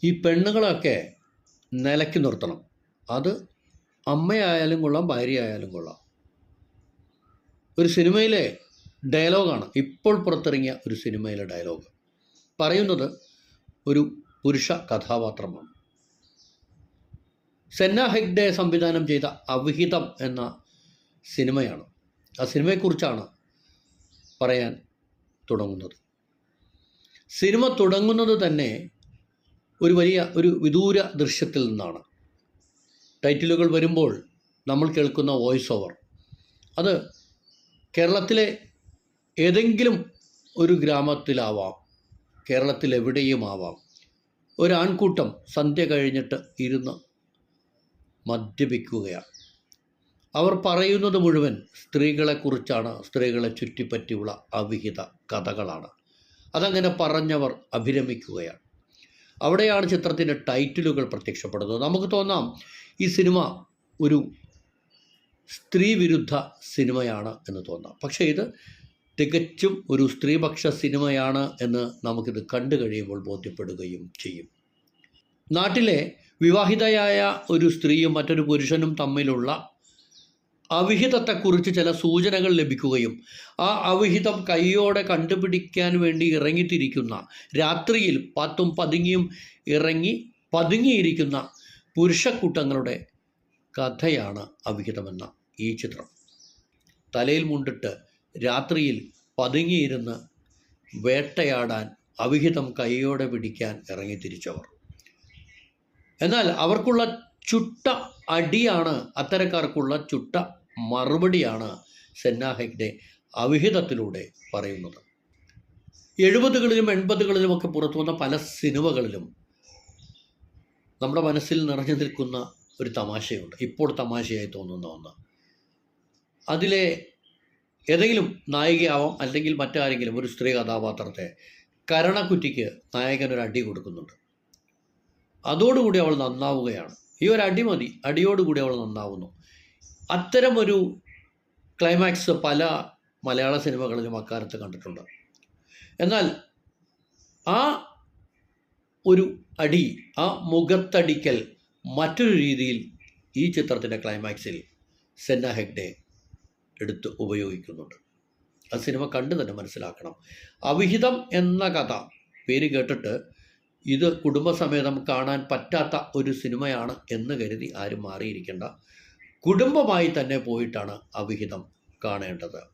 ഈ പെണ്ണുങ്ങളൊക്കെ നിലയ്ക്ക് നിർത്തണം. അത് അമ്മയായാലും കൊള്ളാം, ഭാര്യയായാലും കൊള്ളാം. ഒരു സിനിമയിലെ ഡയലോഗാണ്, ഇപ്പോൾ പുറത്തിറങ്ങിയ ഒരു സിനിമയിലെ ഡയലോഗ്. പറയുന്നത് ഒരു പുരുഷ കഥാപാത്രമാണ്. സെന്ന ഹെഗ്ഡെ സംവിധാനം ചെയ്ത അവിഹിതം എന്ന സിനിമയാണ്. ആ സിനിമയെക്കുറിച്ചാണ് പറയാൻ തുടങ്ങുന്നത്. സിനിമ തുടങ്ങുന്നത് തന്നെ ഒരു വലിയ വിദൂര ദൃശ്യത്തിൽ നിന്നാണ്. ടൈറ്റിലുകൾ വരുമ്പോൾ നമ്മൾ കേൾക്കുന്ന വോയിസ് ഓവർ അത് കേരളത്തിലെ ഏതെങ്കിലും ഒരു ഗ്രാമത്തിലാവാം, കേരളത്തിലെവിടെയുമാവാം. ഒരാൺകൂട്ടം സന്ധ്യ കഴിഞ്ഞിട്ട് ഇരുന്ന് മദ്യപിക്കുകയാണ്. അവർ പറയുന്നത് മുഴുവൻ സ്ത്രീകളെക്കുറിച്ചാണ്, സ്ത്രീകളെ ചുറ്റിപ്പറ്റിയുള്ള അവിഹിത കഥകളാണ്. അതങ്ങനെ പറഞ്ഞവർ അഭിരമിക്കുകയാണ്. അവിടെയാണ് ചിത്രത്തിൻ്റെ ടൈറ്റിലുകൾ പ്രത്യക്ഷപ്പെടുന്നത്. നമുക്ക് തോന്നാം ഈ സിനിമ ഒരു സ്ത്രീ വിരുദ്ധ സിനിമയാണ് എന്ന് തോന്നാം. പക്ഷേ ഇത് തികച്ചും ഒരു സ്ത്രീപക്ഷ സിനിമയാണ് എന്ന് നമുക്കിത് കണ്ടു കഴിയുമ്പോൾ ബോധ്യപ്പെടുകയും ചെയ്യും. നാട്ടിലെ വിവാഹിതയായ ഒരു സ്ത്രീയും മറ്റൊരു പുരുഷനും തമ്മിലുള്ള അവിഹിതത്തെക്കുറിച്ച് ചില സൂചനകൾ ലഭിക്കുകയും ആ അവിഹിതം കൈയോടെ കണ്ടുപിടിക്കാൻ വേണ്ടി ഇറങ്ങിത്തിരിക്കുന്ന, രാത്രിയിൽ പാത്തും പതുങ്ങിയും പതുങ്ങിയിരിക്കുന്ന പുരുഷക്കൂട്ടങ്ങളുടെ കഥയാണ് അവിഹിതമെന്ന ഈ ചിത്രം. തലയിൽ മുണ്ടിട്ട് രാത്രിയിൽ പതുങ്ങിയിരുന്ന് വേട്ടയാടാൻ, അവിഹിതം കൈയോടെ പിടിക്കാൻ ഇറങ്ങിത്തിരിച്ചവർ. എന്നാൽ അവർക്കുള്ള ചുട്ട അടിയാണ്, അത്തരക്കാർക്കുള്ള ചുട്ട മറുപടിയാണ് സെന്ന ഹെഗ്ഡെ അവിഹിതത്തിലൂടെ പറയുന്നത്. 70കളിലും 80കളിലുമൊക്കെ പുറത്തു വന്ന പല സിനിമകളിലും നമ്മുടെ മനസ്സിൽ നിറഞ്ഞു നിൽക്കുന്ന ഒരു തമാശയുണ്ട്, ഇപ്പോൾ തമാശയായി തോന്നുന്ന ഒന്ന്. അതിലെ ഏതെങ്കിലും നായികയാവാം, അല്ലെങ്കിൽ മറ്റാരെങ്കിലും ഒരു സ്ത്രീ കഥാപാത്രത്തെ കരണക്കുറ്റിക്ക് നായകനൊരു അടി കൊടുക്കുന്നുണ്ട്. അതോടുകൂടി അവൾ നന്നാവുകയാണ്. ഈ ഒരു അടി മതി, അടിയോടുകൂടി അവൾ നന്നാവുന്നു. അത്തരമൊരു ക്ലൈമാക്സ് പല മലയാള സിനിമകളിലും അക്കാലത്ത് കണ്ടിട്ടുണ്ട്. എന്നാൽ ആ ഒരു അടി, ആ മുഖത്തടിക്കൽ മറ്റൊരു രീതിയിൽ ഈ ചിത്രത്തിൻ്റെ ക്ലൈമാക്സിൽ സെന്ന ഹെഗ്ഡെ എടുത്ത് ഉപയോഗിക്കുന്നുണ്ട്. ആ സിനിമ കണ്ടു തന്നെ മനസ്സിലാക്കണം. അവിഹിതം എന്ന കഥ പേര് കേട്ടിട്ട് ഇത് കുടുംബസമേതം കാണാൻ പറ്റാത്ത ഒരു സിനിമയാണ് എന്ന് കരുതി ആരും മാറിയിരിക്കേണ്ട. കുടുംബമായി തന്നെ പോയിട്ടാണ് അവിഹിതം കാണേണ്ടത്.